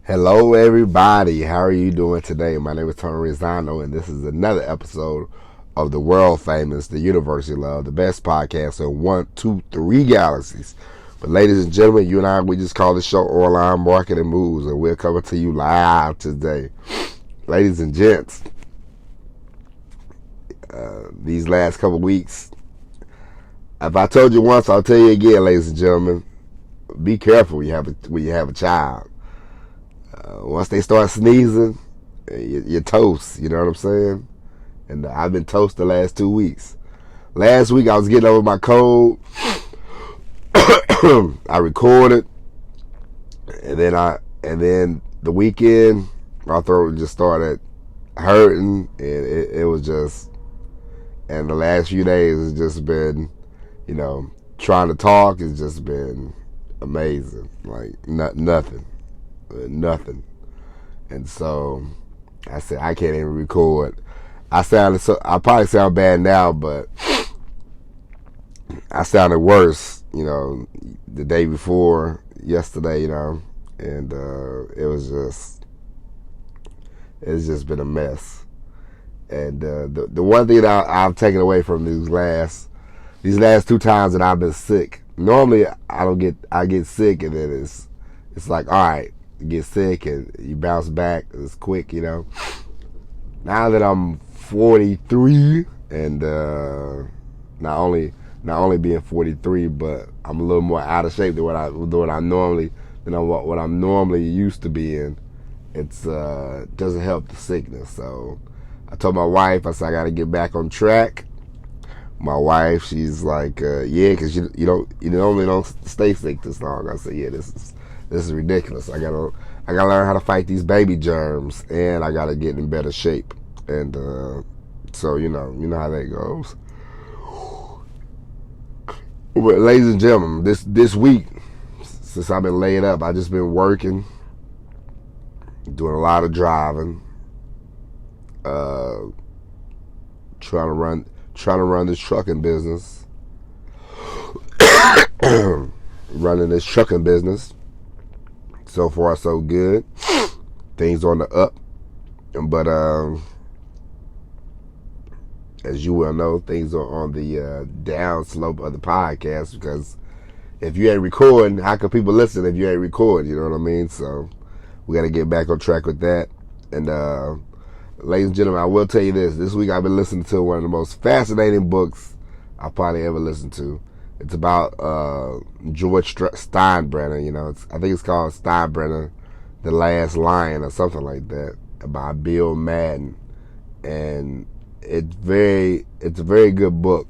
Hello, everybody. How are you doing today? My name is Tony Rizzano, and this is another episode of the world famous, the University Love, the best podcast in 1, 2, 3 galaxies. But, ladies and gentlemen, you and I, we just call this show Online Marketing Moves, and we're coming to you live today. Ladies and gents, these last couple weeks, if I told you once, I'll tell you again, ladies and gentlemen, be careful when you have a child. Once they start sneezing, you're toast. You know what I'm saying? And I've been toast the last 2 weeks. Last week I was getting over my cold. I recorded, and then the weekend my throat just started hurting, and it was just. And the last few days has just been, trying to talk has just been amazing. Like nothing. And so I said I can't even record. I probably sound bad now, but I sounded worse, the day before yesterday, and it's just been a mess. And the one thing that I've taken away from these last 2 times that I've been sick. Normally I get sick, and then it's like, all right, you get sick and you bounce back. It's quick, Now that I'm 43, and not only being 43, but I'm a little more out of shape than what I'm normally used to being. It's doesn't help the sickness. So I told my wife, I said I got to get back on track. My wife, she's like, yeah, because you normally don't stay sick this long. I said, yeah, this is ridiculous. I gotta learn how to fight these baby germs, and I gotta get in better shape. And so you know how that goes. But ladies and gentlemen, this week, since I've been laid up, I just been working, doing a lot of driving, trying to run this trucking business, running this trucking business. So far, so good. Things on the up. But as you well know, things are on the down slope of the podcast, because if you ain't recording, how can people listen if you ain't recording? You know what I mean? So we got to get back on track with that. And ladies and gentlemen, I will tell you this week I've been listening to one of the most fascinating books I probably ever listened to. It's about George Steinbrenner. I think it's called Steinbrenner, The Last Lion, or something like that, by Bill Madden. And it's a very good book.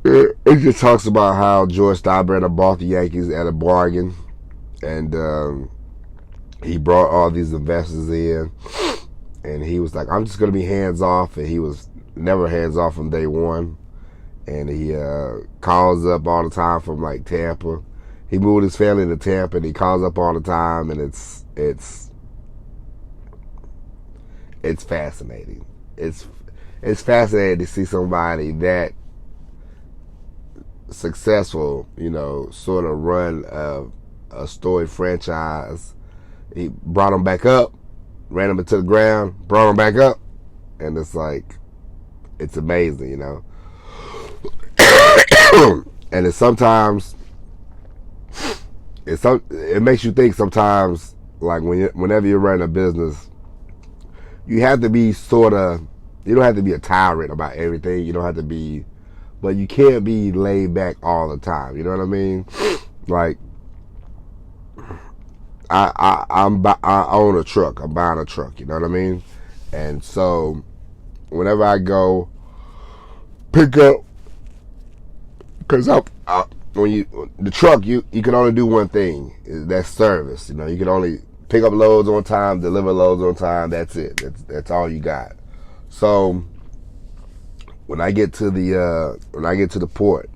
It just talks about how George Steinbrenner bought the Yankees at a bargain, and he brought all these investors in, and he was like, I'm just going to be hands off, and he was never hands off from day one. And he calls up all the time from like Tampa. He moved his family to Tampa, and he calls up all the time, and it's fascinating. It's fascinating to see somebody that successful, sort of run a storied franchise. He brought him back up, ran him into the ground, brought him back up, and it's like, it's amazing, And it makes you think sometimes, like whenever you're running a business, you have to be you don't have to be a tyrant about everything. You don't have to be, but you can't be laid back all the time. You know what I mean? Like, I own a truck. I'm buying a truck. You know what I mean? And so whenever I go pick up, because the truck, you can only do one thing. That's service. You can only pick up loads on time, deliver loads on time. That's it. That's all you got. So when I get to the port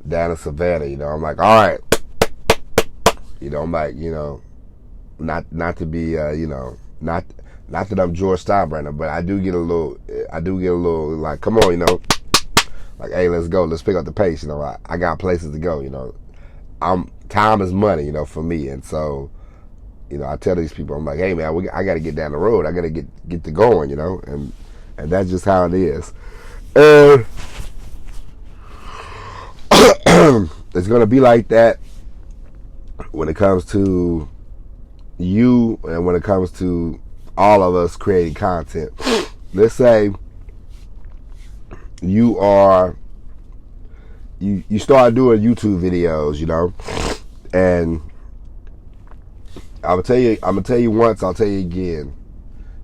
down in Savannah, I'm like, all right. I'm like, not to be, not that I'm George Steinbrenner, but I do get a little like, come on, like, hey, let's go, let's pick up the pace. I got places to go. time is money, you know, for me, and so, you know, I tell these people, I'm like, hey man, I got to get down the road, I got to get to going, you know, and that's just how it is. It's gonna be like that when it comes to you and when it comes to all of us creating content. Let's say you start doing YouTube videos, you know, and I'm gonna tell you once, I'll tell you again.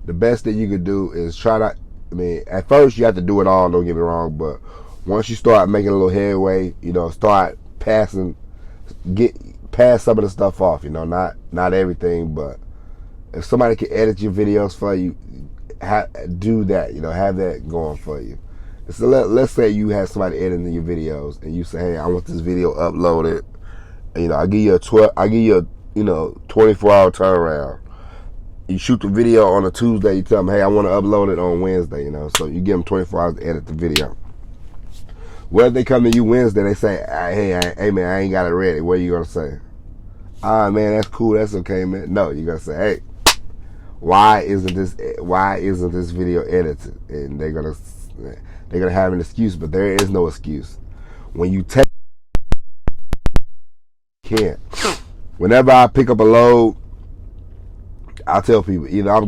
The best thing you could do is try to, I mean, at first you have to do it all, don't get me wrong, but once you start making a little headway, you know, start get past some of the stuff off, you know, not everything, but if somebody can edit your videos for you, do that, you know, have that going for you. So let's say you have somebody editing your videos and you say, hey, I want this video uploaded, and, you know, I give you a 24-hour turnaround. You shoot the video on a Tuesday, you tell them, hey, I want to upload it on Wednesday, you know, so you give them 24 hours to edit the video. Well, if they come to you Wednesday, they say, hey man, I ain't got it ready. What are you gonna say? Ah man, that's cool, that's okay, man. No, you're gonna say, hey, why isn't this video edited? And they're gonna have an excuse, but there is no excuse. When you take, can't. Whenever I pick up a load, I tell people either I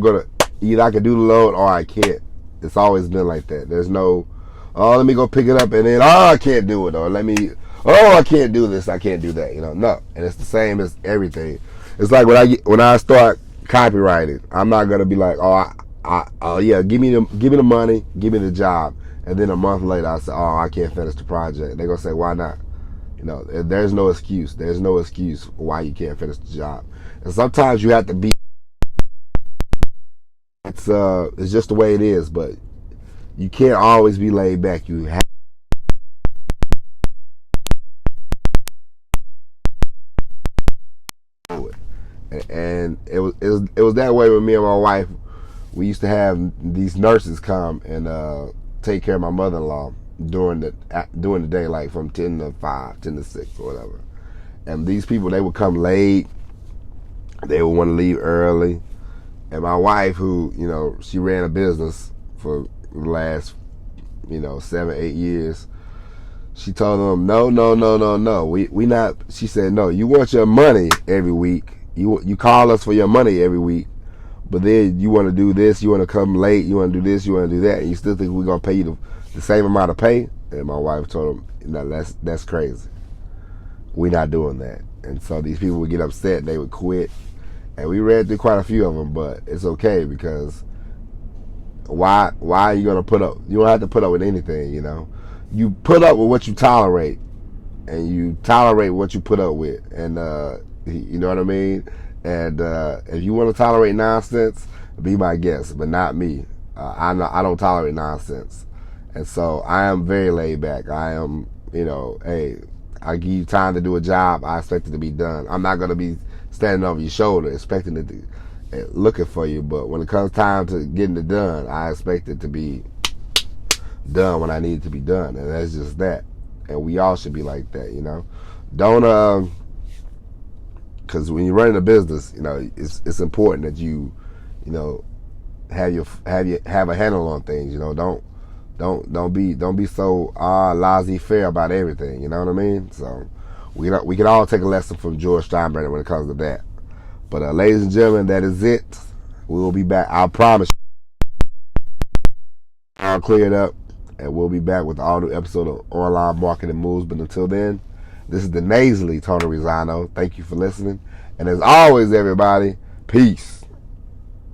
can do the load or I can't. It's always been like that. There's no, oh, let me go pick it up and then, oh, I can't do it, or I can't do this, I can't do that, you know. No, and it's the same as everything. It's like when I start copywriting, I'm not gonna be like, oh yeah, give me the money, give me the job, and then a month later I say, oh, I can't finish the project. They're gonna say, why not? You know, there's no excuse. There's no excuse why you can't finish the job. And sometimes you have to be. It's just the way it is, but you can't always be laid back. You have to do it. And it was that way with me and my wife. We used to have these nurses come and take care of my mother-in-law during the day, like from 10 to 5, 10 to 6 or whatever. And these people, they would come late. They would want to leave early. And my wife, who, you know, she ran a business for the last, you know, 7, 8 years, she told them, no. We not, she said, no, you want your money every week. You call us for your money every week, but then you want to do this, you want to come late, you want to do this, you want to do that, and you still think we're going to pay you the same amount of pay? And my wife told them, no, that's crazy. We're not doing that. And so these people would get upset, they would quit. And we read through quite a few of them, but it's okay, because why are you gonna put up? You don't have to put up with anything, you know. You put up with what you tolerate, and you tolerate what you put up with, and you know what I mean. And if you want to tolerate nonsense, be my guest, but not me. I don't tolerate nonsense, and so I am very laid back. I am, you know, hey, I give you time to do a job, I expect it to be done. I'm not gonna be standing over your shoulder expecting it to, looking for you, but when it comes time to getting it done, I expect it to be done when I need it to be done, and that's just that. And we all should be like that, you know. Don't because when you're running a business, you know, it's important that you know, have a handle on things, you know. Don't be so laissez-faire about everything, you know what I mean? So we can all take a lesson from George Steinbrenner when it comes to that. But ladies and gentlemen, that is it. We will be back. I promise you, I'll clear it up, and we'll be back with all new episode of Online Marketing Moves. But until then, this is the nasally Tony Rizzano. Thank you for listening, and as always, everybody, peace.